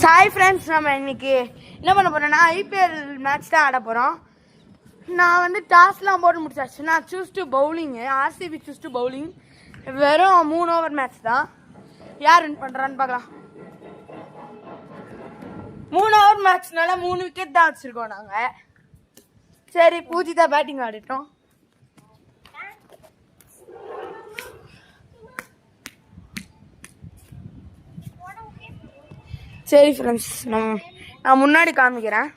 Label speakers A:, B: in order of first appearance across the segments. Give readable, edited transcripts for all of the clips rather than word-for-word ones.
A: Sai friends, நம்ம இன்னைக்கு என்ன பண்ண போறோம்னா ஐபிஎல் மேட்ச் தான் ஆட போகிறோம். நான் வந்து டாஸ்லாம் போட்டு முடிச்சாச்சு. நான் choose to bowling, RCB choose to bowling. வெறும் 3 ஓவர் மேட்ச் தான். யார் வின் பண்ணுறான்னு பார்க்கலாம். 3 ஓவர் மேட்ச்னால 3 விக்கெட் தான் வச்சுருக்கோம் நாங்கள். சரி, பூஜிதா பேட்டிங் ஆடிட்டோம். சரி ஃப்ரெண்ட்ஸ், நான் முன்னாடி காமிக்கிறேன்.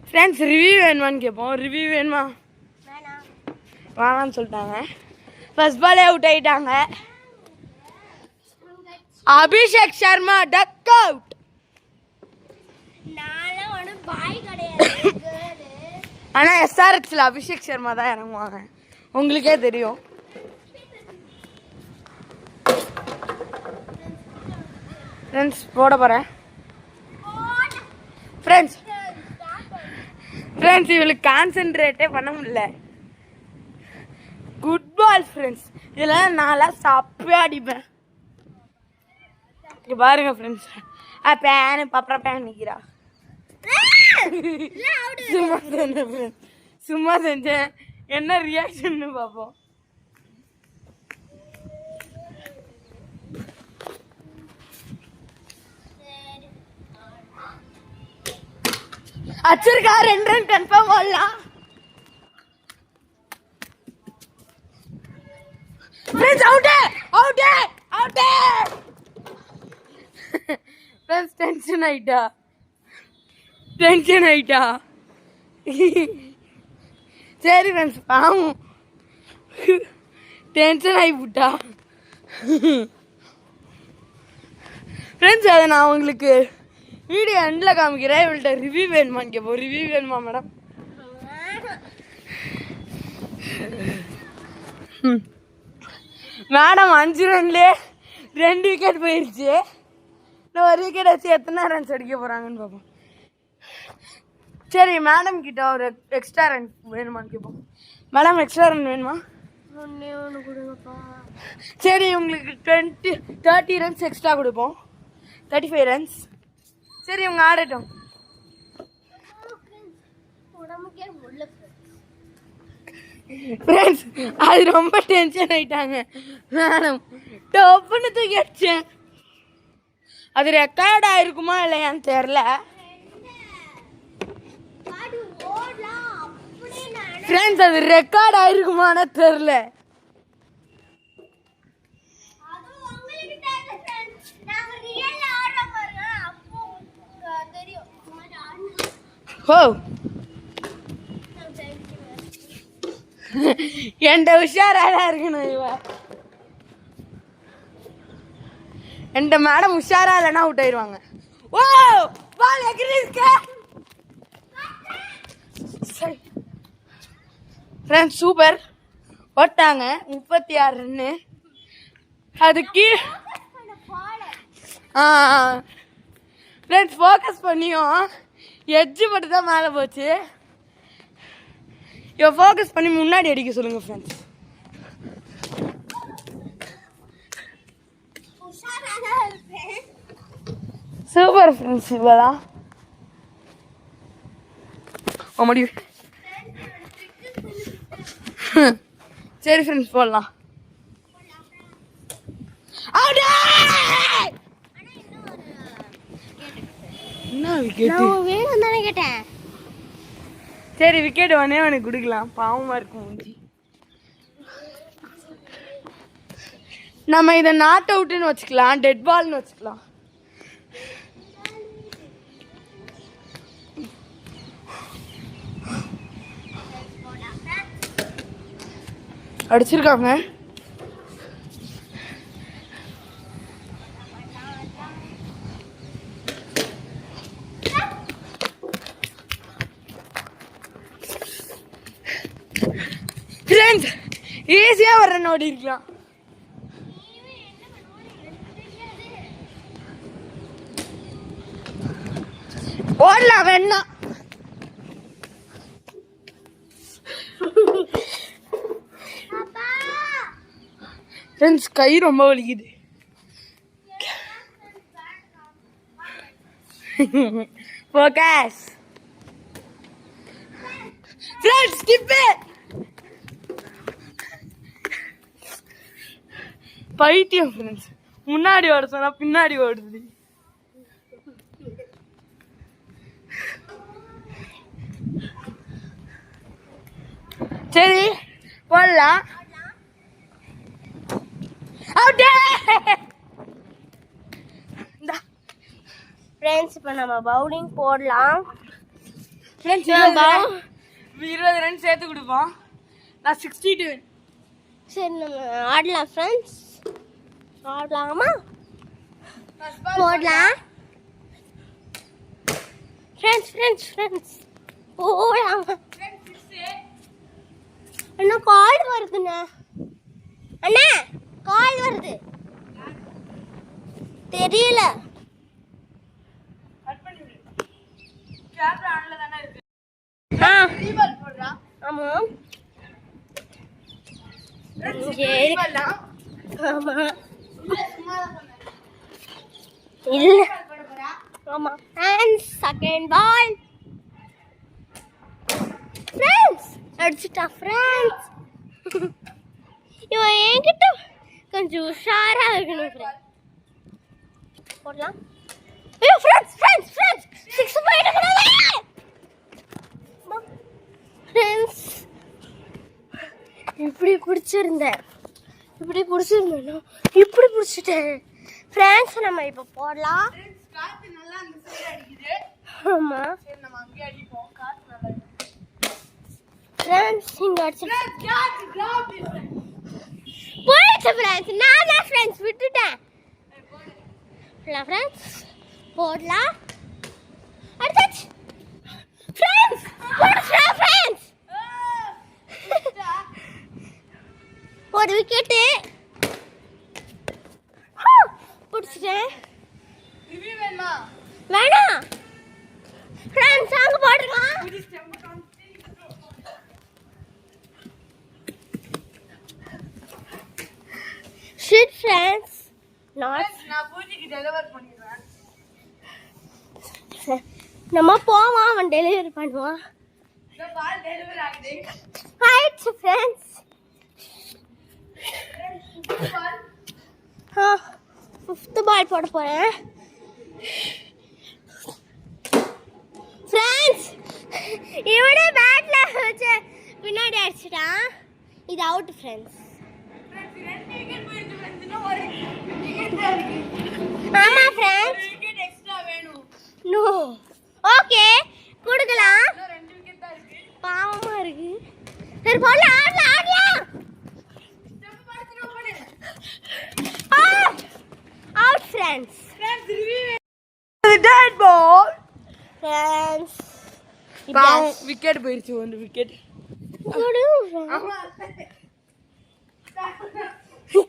A: ஃப்ரெண்ட்ஸ், ரிவ்யூ வேணுமான்னு கேட்போம். ரிவ்யூ வேணுமா? வேணான்னு சொல்லிட்டாங்க. ஃபர்ஸ்ட் பாலே அவுட் ஆயிட்டாங்க. Abhishek Sharma duck out. ஆனா எஸ்ஆர்எச்ல அபிஷேக் சர்மா தான் இறங்குவாங்க, உங்களுக்கே தெரியும். ஃப்ரெண்ட்ஸ், போட போறேன். ஃப்ரெண்ட்ஸ் இவளுக்கு கான்சென்ட்ரேட்டே பண்ண முடியல. Good ball friends. இதெல்லாம் நான்லாம் சப்பே அடிப்பேன். இங்க பாருங்க ஃப்ரெண்ட்ஸ், பேனு பப்பரா பேன் நிற்கிறா. சும்மா செஞ்சேன், என்ன ரியாக்ஷன் பார்ப்போம். அச்சிருக்கா 2 ரன் கன்ஃபார்ம் ஆடலாம். Friends, out out out. Friends, tension ஆயிட்டா. சரி ஃப்ரெண்ட்ஸ், பாவம் டென்ஷன் ஆகிவிட்டா. ஃப்ரெண்ட்ஸ், அதை நான் உங்களுக்கு வீடியோ எண்டில் காமிக்கிறேன். இவள்கிட்ட ரிவ்யூ வேணுமான்னு கேட்போம். ரிவ்யூ வேணுமா மேடம்? மேடம் 5 ரன்லேயே 2 விக்கெட் போயிடுச்சு. இன்னும் 1 விக்கெட் வச்சு எத்தனை ரன்ஸ் அடிக்க போகிறாங்கன்னு பார்ப்போம். சரி, மேடம் கிட்ட ஒரு எக்ஸ்ட்ரா ரன் வேணுமான்னு கேட்போம். மேடம், எக்ஸ்ட்ரா ரன் வேணுமா? சரி, உங்களுக்கு 30 ரன்ஸ் எக்ஸ்ட்ரா கொடுப்போம். 35 ரன்ஸ். சரி, இவங்க ஆடட்டும். ஃப்ரெண்ட்ஸ், அது ரொம்ப டென்ஷன் ஆயிட்டாங்க. மேடம் டப்புன்னு தூக்கி அடிச்சேன். அது ரெக்கார்ட் ஆயிருக்குமா இல்லையான்னு தெரியல. ஃப்ரெண்ட்ஸ், அது ரெக்கார்ட் ஆயிருக்குமான்னு தெரியல. ஓ, என்கிட்ட உஷாராக இருக்கணும். என்கிட்ட மேடம் உஷாரா இல்லைன்னா அவுட் ஆயிடுவாங்க. ஓ, பால் எகிரிருக்க. ஃப்ரெண்ட்ஸ், சூப்பர் ஓட்டாங்க. 36 ரன்னு. அதுக்கு ஃப்ரெண்ட்ஸ், ஃபோக்கஸ் பண்ணியும் எட்ஜு மட்டும் தான் மேலே போச்சு. இவ ஃபோக்கஸ் பண்ணி முன்னாடி அடிக்க சொல்லுங்க ஃப்ரெண்ட்ஸ். சூப்பர் ஃப்ரெண்ட்ஸ், இவ்வளோதான் முடியும். சரி ஃப்ரெண்ட்ஸ், போடலாம். என்ன விக்கெட் வேணும் தானே கேட்டேன். சரி, விக்கெட் ஒன்று கொடுக்கலாம். பாவமா இருக்கும் மூஞ்சி. நம்ம இதை நாட் அவுட்டுன்னு வச்சுக்கலாம், டெட் பால்னு வச்சுக்கலாம். அடிச்சிருக்காங்க. ஈஸியா வர நோடி இருக்கலாம். ஓடலாம் வேணா. ஃப்ரெண்ட்ஸ் கை ரொம்ப வலிக்குது. Focus friends, skip it. பைத்தியம் ஃப்ரெண்ட்ஸ், முன்னாடி ஓட சொன்னா பின்னாடி ஓடுது. சரி போடலாம்.
B: ஃப்ரெண்ட்ஸ் இப்போ நம்ம பவுலிங் போடலாம்.
A: ஃப்ரெண்ட்ஸ் 20 ரன் சேர்த்து கொடுப்போம். நான் 62.
B: சரி நம்ம ஆடலாம் ஃப்ரெண்ட்ஸ். ஆடலாமா? போடலாம் ஃப்ரெண்ட்ஸ் ஃப்ரெண்ட்ஸ் ஃப்ரெண்ட்ஸ் போடலாம். அண்ணா கால் வருதுண்ணா. அண்ணா கால் வருது. தெரியல. ஆமா ஆமா இல்ல ஆமா. செகண்ட் பால் ஃப்ரெண்ட்ஸ் அடிச்சுட்டா ஃப்ரெண்ட்ஸ். இவன் என்கிட்ட கொஞ்சம் உஷாரா இருக்கணும் ஃப்ரெண்ட்ஸ். போடலாம். ஐயோ ஃப்ரெண்ட்ஸ் ஃப்ரெண்ட்ஸ் ஃப்ரெண்ட்ஸ் 6 போயிட்டு கூடாது ஃப்ரெண்ட்ஸ். இப்படி பிடிச்சிருந்தேன் இப்படி பிடிச்சிட்டேன் ஃப்ரெண்ட்ஸ். நம்ம இப்போ போடலாம். ஆமா ஃப்ரெண்ட்ஸ் இங்க அடிச்சு போயிடுச்சு ஃப்ரெண்ட்ஸ். நான் தான் ஃப்ரெண்ட்ஸ் விட்டுட்டேன். ஃப்ரெண்ட்ஸ் போடலாம். அடிச்சாச்சு ஃப்ரெண்ட்ஸ். போடுறா ஃப்ரெண்ட்ஸ். ஒரு விக்கெட்டு பிடிச்சிட்டேன். வேணாம் ஃப்ரெண்ட்ஸ் அங்க போடுறோம். ஷிட் ஃப்ரெண்ட்ஸ் நான் பூஜிக்கு டெலிவர் பண்ணிடுறேன். நம்ம போவோம், அவன் டெலிவரி பண்ணுவான். பால் டெலிவரி ஆகுது. ஆயிடுச்சு ஃப்ரெண்ட்ஸ். ஃபிஃப்த் பால் போட போறேன் ஃப்ரெண்ட்ஸ். இவனே பேட்ல வச்சு பின்னாடி அடிச்சிட்டான். இது அவுட் ஃப்ரெண்ட்ஸ். ஆமா ஃப்ரெண்ட்ஸ். நோ ஓகே கொடுக்கலாம். பாவமா இருக்கு. சரி போடலாம். ஆடலாம் out friends
A: dead ball
B: friends.
A: பாவம் விக்கெட் போயிடுச்சு. ஒரு விக்கெட்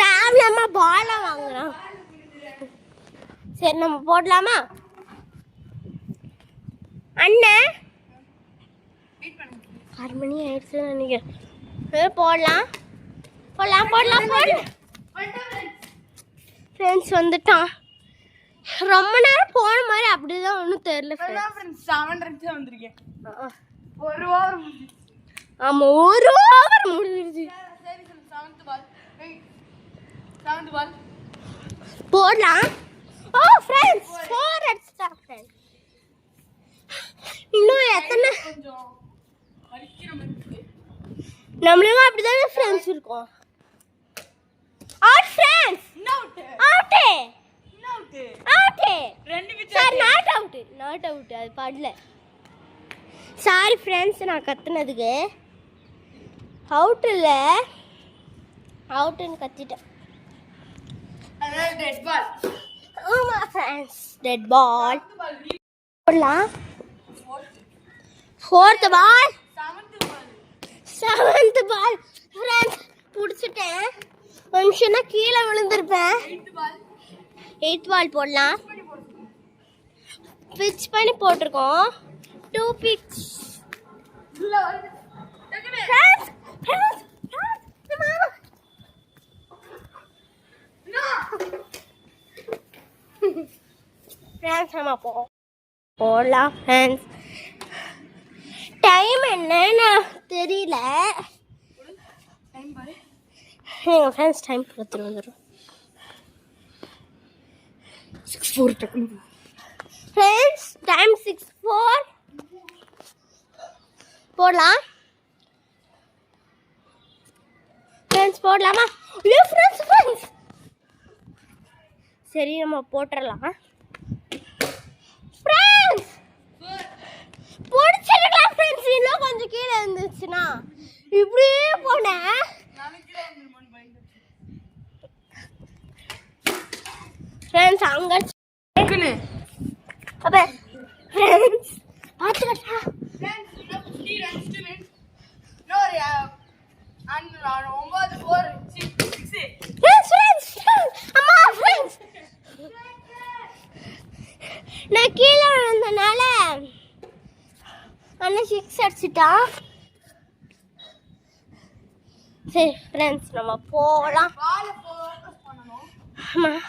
B: தாவலாமா பால வாங்குறோம். சரி நம்ம போடலாமா அண்ணன்? 6 மணி ஆயிடுச்சுன்னு நினைக்கிறேன். போடலாம் போடலாம் போடலாம் போடலாம் ஃப்ரெண்ட்ஸ். வந்துட்டான். ரொம்ப நேரம் போன மாதிரி அப்படிதான் ஒன்றும் தெரியல ஃப்ரெண்ட்ஸ்.
A: 7 ரன்ஸ் வந்திருக்கேன். ஒரு ஓவர் முடிஞ்சிருச்சு.
B: ஆமாம் ஒரு ஓவர் முடிஞ்சிருச்சு.
A: சரி 7th பால்
B: போடலாம். ஓ ஃப்ரெண்ட்ஸ் 4 அடிச்சிட்டா ஃப்ரெண்ட்ஸ். இன்னும் எத்தனை
A: கொஞ்சம் வலிக்கிற மாதிரி இருக்கு.
B: நம்மளும் அப்படிதானே ஃப்ரெண்ட்ஸ் இருக்கோம். Out friends. அவுட் ரெண்டு விக்கெட். சார் நாட் அவுட் அது படல. சாரி ஃப்ரெண்ட்ஸ் நான் கத்துனதுக்கு. அவுட் இல்ல அவுட்னு கத்திட்டேன்.
A: அதான் டெட் பால்.
B: ஆமா ஃப்ரெண்ட்ஸ் டெட் பால். போடலாம். 4th பால் 7th பால் ஃப்ரெண்ட்ஸ் புடிச்சிட்டேன். ஒரு நிமிஷம்னா கீழே விழுந்திருப்பேன். 8th பால் போடலாம். பிச் பண்ணி போட்டிருக்கோம். 2 பிச். நம்ம போகலாம் ஃப்ரெண்ட்ஸ். டைம் என்னன்னு தெரியல. எங்கள் ஃப்ரெண்ட்ஸ் டைம் பார்த்துட்டு வந்துடும்.
A: 6:04 டக்குனு
B: ஃப்ரெண்ட்ஸ் டைம் 6:04 போடலாம். ஃப்ரெண்ட்ஸ் போடலாமா? ஐயோ ஃப்ரெண்ட்ஸ் சரி நம்ம போட்டுடலாம். ஃப்ரெண்ட்ஸ் பிடிச்சிருக்கலாம் ஃப்ரெண்ட்ஸ். இன்னும் கொஞ்சம் கீழே இருந்துச்சுன்னா இப்படியே போனேன். ஃப்ரெண்ட்ஸ் அங்கே அப்போ ஃப்ரெண்ட்ஸ் பார்த்துக்கட்டா. நான் கீழே விழுந்தனால அண்ணன் 6 அடிச்சிட்டான். சரி ஃப்ரெண்ட்ஸ் நம்ம போகலாம். ஆமாம்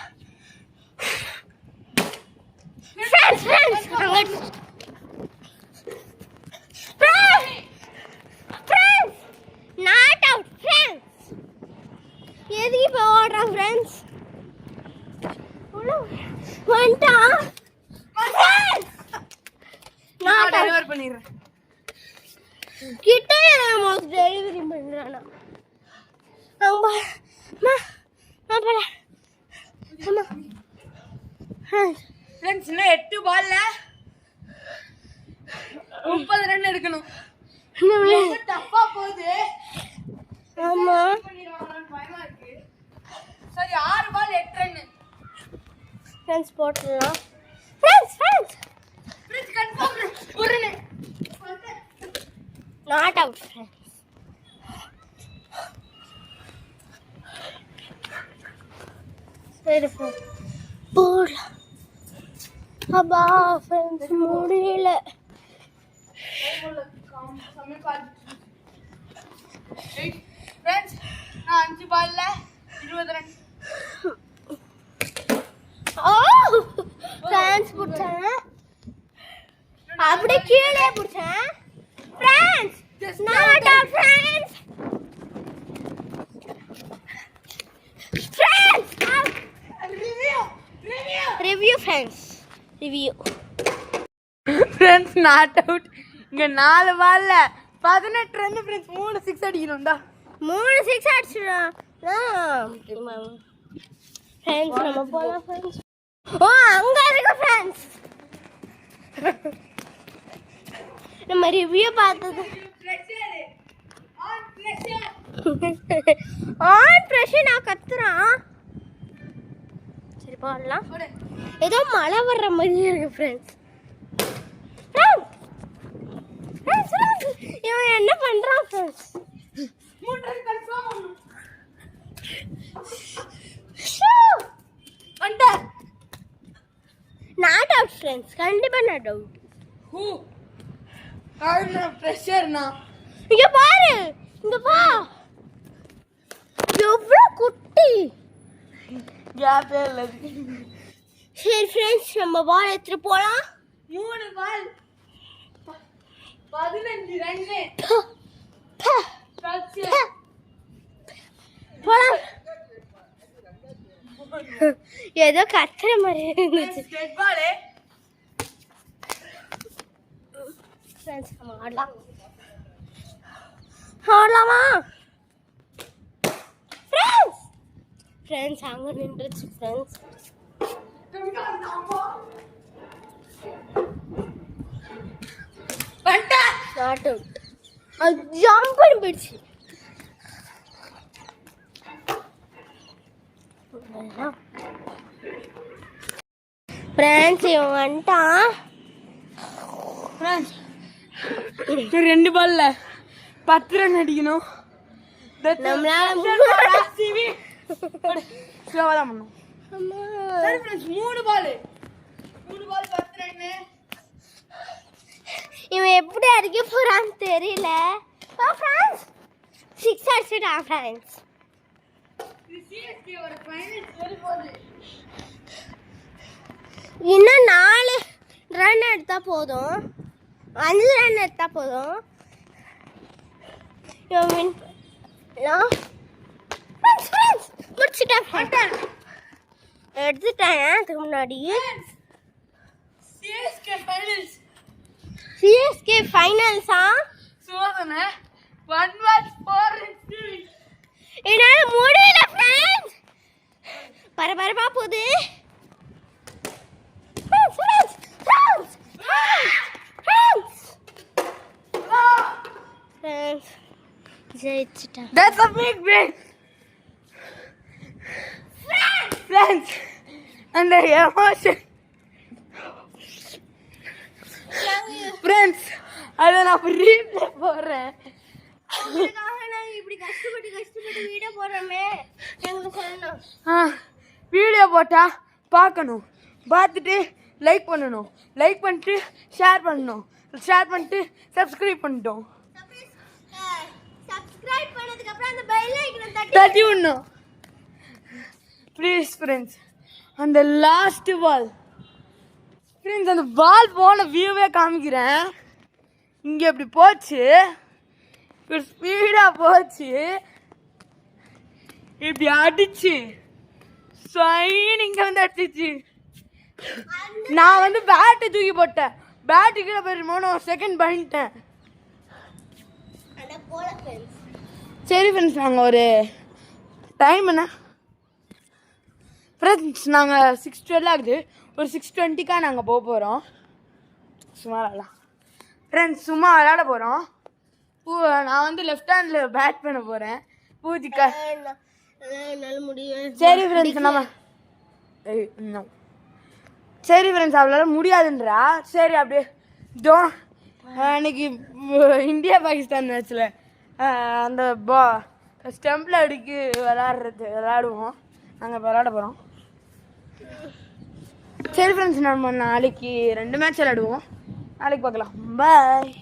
B: ஃப்ரெண்ட்ஸ் நாட் அவுட் ஃப்ரெண்ட்ஸ். எதுக்கு இப்போ ஓடுறான் ஃப்ரெண்ட்ஸ்? வந்துட்டான்.
A: நான் டெலிவர் பண்ணிடுறேன்.
B: கிட்டே டெலிவரி பண்ணுறானா? அம்மா போல அம்மா
A: ஃப்ரெண்ட்ஸ் இன்னும் 8 பால்ல 30 ரன் எடுக்கணும். டஃப்பா போகுது.
B: ஆமா
A: பயமா இருக்கு. சரி 6 பால் 8 ரன்.
B: ஃப்ரெண்ட்ஸ் போட்டுடலாம். ஃப்ரெண்ட்ஸ்
A: கன்ஃபார்ம் ஒரு ரன்.
B: Not out friends. சரி ஃப்ரெண்ட்ஸ் போடலாம். அப்பா ஃப்ரெண்ட்ஸ் முடியல.
A: ஃப்ரெண்ட்ஸ் நான் 5 பால்ல 20 ரன்.
B: ஓ ஃப்ரெண்ட்ஸ் புடிச்சேன். அப்படியே கீழே புடிச்சேன். Friends not out friends. Review friends review.
A: Friends not out. இங்க 4 பால்ல 18 ரன். ஃப்ரெண்ட்ஸ் 3 6 அடிக்கணும்டா.
B: 3 6 அடிச்சிடலாம். ஃப்ரெண்ட்ஸ் நம்ம போலாம் ஃப்ரெண்ட்ஸ். ஓ அங்க இருக்கு ஃப்ரெண்ட்ஸ். நம்ம ரிவ்யூ பார்த்தது ஆன் பிரஷர் நான் கத்துறான். சரி போடலாம். ஏதோ மழை வர்ற மாதிரி இருக்கு ஃப்ரெண்ட்ஸ். இவன் என்ன பண்றான் ஃப்ரெண்ட்ஸ்? Not out friends. கண்டிப்பா நாட் அவுட்.
A: ப்ரெஷர்னா
B: இங்க பாரு. இங்க பா எவ்வளவு குட்டி
A: கேப்பே இல்ல.
B: சரி ஃப்ரெண்ட்ஸ் நம்ம பால் எடுத்துட்டு போலாம்.
A: 3 பால் 15 ரன்.
B: போலாம். ஏதோ கத்துற மாதிரி இருந்துச்சு.
A: டெட் பால்.
B: ஃப்ரெண்ட்ஸ் நம்ம ஆடலாமா? ஃப்ரெண்ட்ஸ் அங்கே நின்றுச்சு ஃப்ரெண்ட்ஸ். Not out. அது ஜம்ப் பண்ணி போயிடுச்சு. ஃப்ரெண்ட்ஸ் இவன் வந்துட்டான்.
A: ஃப்ரெண்ட்ஸ் 2 பால்ல 10 ரன் அடிக்கணும்.
B: நம்மளால
A: ஸ்லோவா தான் பண்ணும். சரி ஃப்ரெண்ட்ஸ் 3 பால் 10 ரன்.
B: இவன் எப்படி அடிக்க போறான்னு தெரியல. ஃப்ரெண்ட்ஸ் 6 அடிச்சிட்டான் ஃப்ரெண்ட்ஸ்.
A: இது சிஎஸ்கே ஓட ஃபைனல் சரி போகுது.
B: இன்னும் 4 ரன் எடுத்தா போதும், 5 ரன் எடுத்தா போதும். முடிச்சிட்டேன், எடுத்துட்டேன். அதுக்கு முன்னாடி சிஎஸ்கே ஃபைனல்ஸா
A: சோதனை 1 match 4 runs.
B: என்னால முடியல ஃப்ரெண்ட்ஸ். பரபரப்பா போகுது. ஜெயிச்சிட்டேன்.
A: That's a big win. Friends, and the emotion. Friends, அதை நான் ரீப்ளே போடுறேன்.
B: நாங்க இப்படி கஷ்டப்பட்டு வீடியோ போடுறோமே, எங்களுக்கு சொல்லணும்.
A: வீடியோ போட்டால் பார்க்கணும், பார்த்துட்டு லைக் பண்ணணும், லைக் பண்ணிட்டு ஷேர் பண்ணணும், ஷேர் பண்ணிட்டு சப்ஸ்கிரைப் பண்ணிட்டோம்,
B: சப்ஸ்கிரைப் பண்ணதுக்கு அப்புறம் அந்த பெல் ஐகானை
A: தட்டி விடணும். ப்ளீஸ் ஃப்ரெண்ட்ஸ், அந்த லாஸ்ட் பால் ஃப்ரெண்ட்ஸ், அந்த பால் போன வியூவே காமிக்கிறேன். இங்கே இப்படி போச்சு, இப்படி ஸ்பீடாக போச்சு, இப்படி அடிச்சு ஸ்வைன் இங்கே வந்து அடிச்சிச்சு. நான் வந்து பேட்டை தூக்கி போட்டேன், பேட்டு கீழே போயிருமோன்னு 1 செகண்ட் பண்ணிட்டேன். சரி ஃப்ரெண்ட்ஸ், நாங்கள் ஒரு டைம் என்ன ஃப்ரெண்ட்ஸ், நாங்கள் 6:12 ஆகுது, ஒரு 6:20க்காக நாங்கள் போக போகிறோம். சும்மா விளாடலாம் ஃப்ரெண்ட்ஸ், சும்மா விளாட போகிறோம். நான் வந்து லெஃப்ட் ஹேண்டில் பேட் பண்ண போகிறேன். பூஜிக்கா
B: முடியும்.
A: சரி ஃப்ரெண்ட்ஸ், நம்ம சரி ஃப்ரெண்ட்ஸ், அவளால் முடியாதுன்றா. சரி அப்படியே அன்னைக்கு இந்தியா பாகிஸ்தான் மேட்ச்சில் அந்த ஸ்டம்பில் அடிக்கி விளாடுவோம். நாங்கள் இப்போ விளாட போகிறோம். சரி ஃப்ரெண்ட்ஸ், நம்ம நாளைக்கு 2 மேட்ச் விளாடுவோம். நாளைக்கு பார்க்கலாம். பாய்.